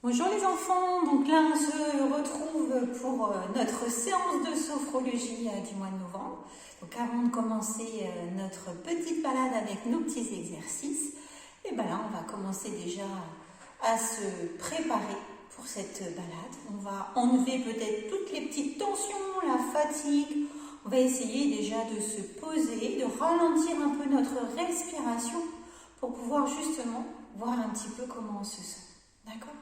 Bonjour les enfants, donc là on se retrouve pour notre séance de sophrologie du mois de novembre. Donc avant de commencer notre petite balade avec nos petits exercices, et ben là on va commencer déjà à se préparer pour cette balade. On va enlever peut-être toutes les petites tensions, la fatigue. On va essayer déjà de se poser, de ralentir un peu notre respiration pour pouvoir justement voir un petit peu comment on se sent. D'accord ?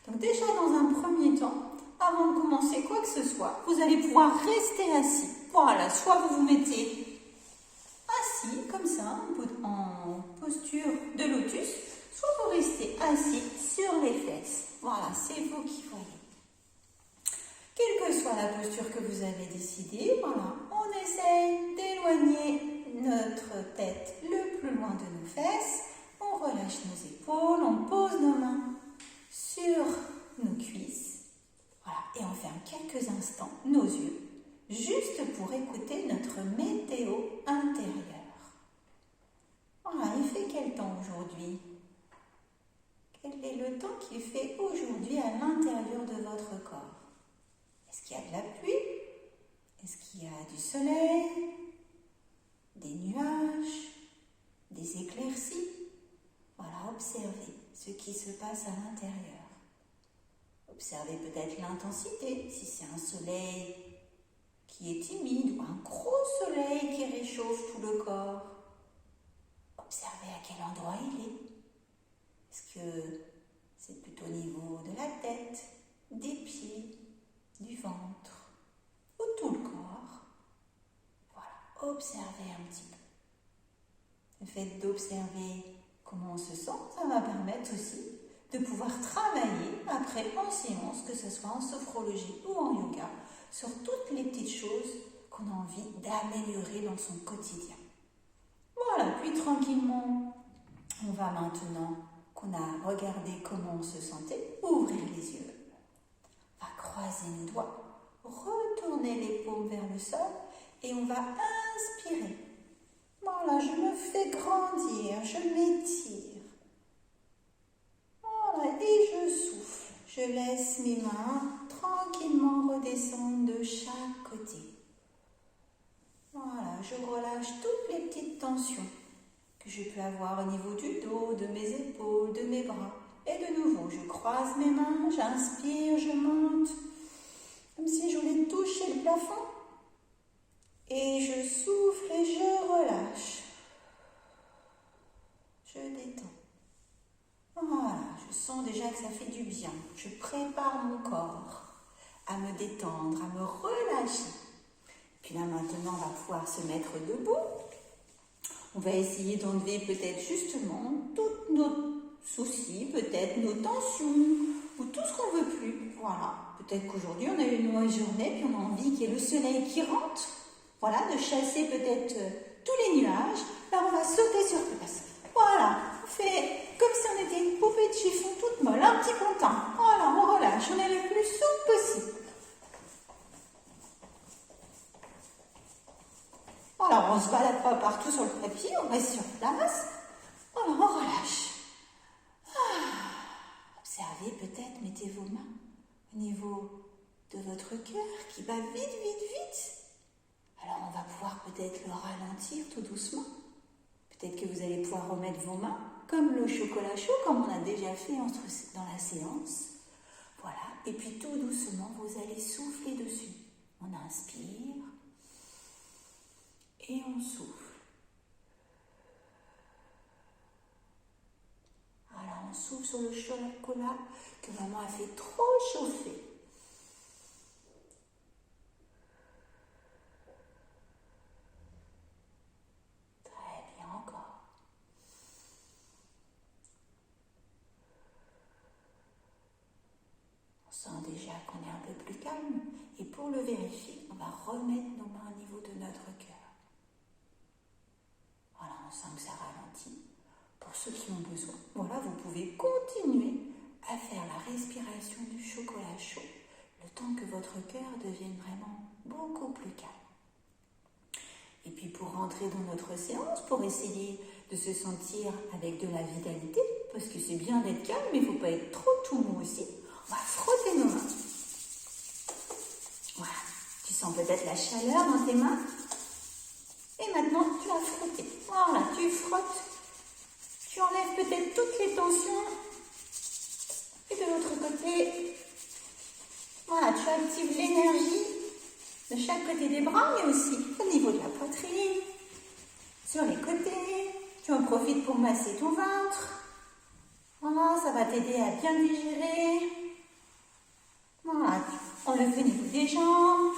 Donc déjà dans un premier temps, avant de commencer quoi que ce soit, vous allez pouvoir rester assis. Voilà, soit vous vous mettez assis comme ça, en posture de lotus, soit vous restez assis sur les fesses. Voilà, c'est vous qui voyez. Quelle que soit la posture que vous avez décidée, voilà, on essaye d'éloigner notre tête le plus loin de nos fesses. On relâche nos épaules, on pose nos mains sur nos cuisses, voilà, et on ferme quelques instants nos yeux, juste pour écouter notre météo intérieure. Voilà, il fait quel temps aujourd'hui? Quel est le temps qu'il fait aujourd'hui à l'intérieur de votre corps? Est-ce qu'il y a de la pluie? Est-ce qu'il y a du soleil? Des nuages? Des éclaircies? Voilà, observez ce qui se passe à l'intérieur. Observez peut-être l'intensité, si c'est un soleil qui est timide ou un gros soleil qui réchauffe tout le corps. Observez à quel endroit il est. Est-ce que c'est plutôt au niveau de la tête, des pieds, du ventre ou tout le corps? Voilà, observez un petit peu. Le fait d'observer comment on se sent, ça va permettre aussi de pouvoir travailler après en séance, que ce soit en sophrologie ou en yoga, sur toutes les petites choses qu'on a envie d'améliorer dans son quotidien. Voilà, puis tranquillement, on va maintenant qu'on a regardé comment on se sentait, ouvrir les yeux, on va croiser nos doigts, retourner les paumes vers le sol et on va inspirer. Voilà, je me fais grandir, je m'étire. Voilà, et je souffle. Je laisse mes mains tranquillement redescendre de chaque côté. Voilà, je relâche toutes les petites tensions que je peux avoir au niveau du dos, de mes épaules, de mes bras. Et de nouveau, je croise mes mains, j'inspire, je monte, comme si je voulais toucher le plafond. Et je souffle et je relâche. Je détends. Voilà, je sens déjà que ça fait du bien. Je prépare mon corps à me détendre, à me relâcher. Puis là maintenant, on va pouvoir se mettre debout. On va essayer d'enlever peut-être justement tous nos soucis, peut-être nos tensions ou tout ce qu'on ne veut plus. Voilà, peut-être qu'aujourd'hui on a eu une mauvaise journée puis on a envie qu'il y ait le soleil qui rentre. Voilà, de chasser peut-être tous les nuages. Là, on va sauter sur place. Voilà, on fait comme si on était une poupée de chiffon toute molle, un petit pontin. Voilà, on relâche, on est le plus souple possible. Voilà, on ne se balade pas partout sur le tapis, on reste sur place. Voilà, on relâche. Observez peut-être, mettez vos mains au niveau de votre cœur qui bat vite, vite, vite. Alors on va pouvoir peut-être le ralentir tout doucement. Peut-être que vous allez pouvoir remettre vos mains comme le chocolat chaud, comme on a déjà fait dans la séance. Voilà, et puis tout doucement, vous allez souffler dessus. On inspire et on souffle. Alors on souffle sur le chocolat que maman a fait trop chauffer. Déjà qu'on est un peu plus calme et pour le vérifier, on va remettre nos mains au niveau de notre cœur. Voilà, on sent que ça ralentit. Pour ceux qui ont besoin, voilà, vous pouvez continuer à faire la respiration du chocolat chaud le temps que votre cœur devienne vraiment beaucoup plus calme. Et puis pour rentrer dans notre séance, pour essayer de se sentir avec de la vitalité, parce que c'est bien d'être calme, mais il ne faut pas être trop tout mou aussi. On va frotter nos mains. Voilà. Tu sens peut-être la chaleur dans tes mains. Et maintenant, tu vas frotter. Voilà, tu frottes. Tu enlèves peut-être toutes les tensions. Et de l'autre côté, voilà, tu actives l'énergie de chaque côté des bras, mais aussi au niveau de la poitrine, sur les côtés. Tu en profites pour masser ton ventre. Voilà, ça va t'aider à bien digérer. Voilà, on le fait au niveau des jambes.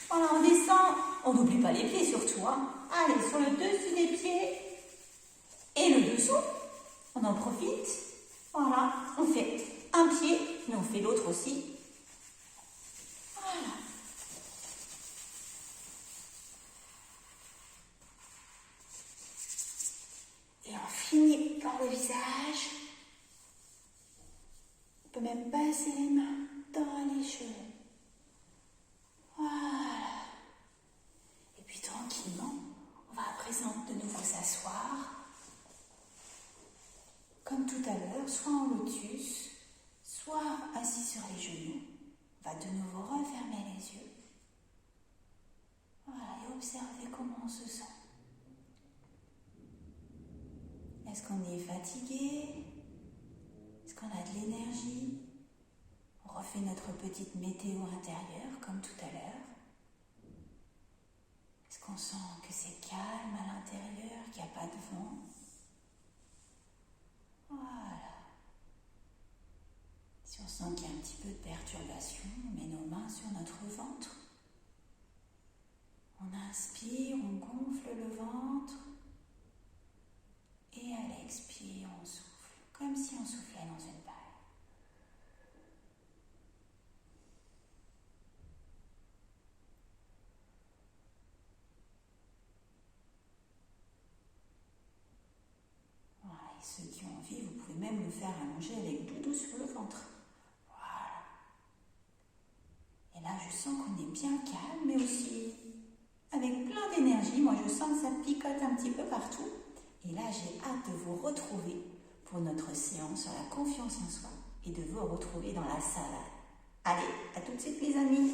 Voilà, on descend. On n'oublie pas les pieds surtout. Hein. Allez, sur le dessus des pieds et le dessous. On en profite. Voilà, on fait un pied, mais on fait l'autre aussi. Voilà. Et on finit par le visage. On peut même passer les mains dans les cheveux. Voilà. Et puis tranquillement, on va à présent de nouveau s'asseoir. Comme tout à l'heure, soit en lotus, soit assis sur les genoux. On va de nouveau refermer les yeux. Voilà, et observer comment on se sent. Est-ce qu'on est fatigué? Est-ce qu'on a de l'énergie? On refait notre petite météo intérieure comme tout à l'heure. Est-ce qu'on sent que c'est calme à l'intérieur, qu'il n'y a pas de vent? Voilà. Si on sent qu'il y a un petit peu de perturbation, on met nos mains sur notre ventre. On inspire, on gonfle le ventre. Et à l'expire, on souffle, comme si on soufflait dans une balle. Voilà, et ceux qui ont envie, vous pouvez même le faire allonger avec doudou sur le ventre. Voilà. Et là, je sens qu'on est bien calme, mais aussi avec plein d'énergie. Moi, je sens que ça picote un petit peu partout. Et là, j'ai hâte de vous retrouver pour notre séance sur la confiance en soi et de vous retrouver dans la salle. Allez, à tout de suite les amis.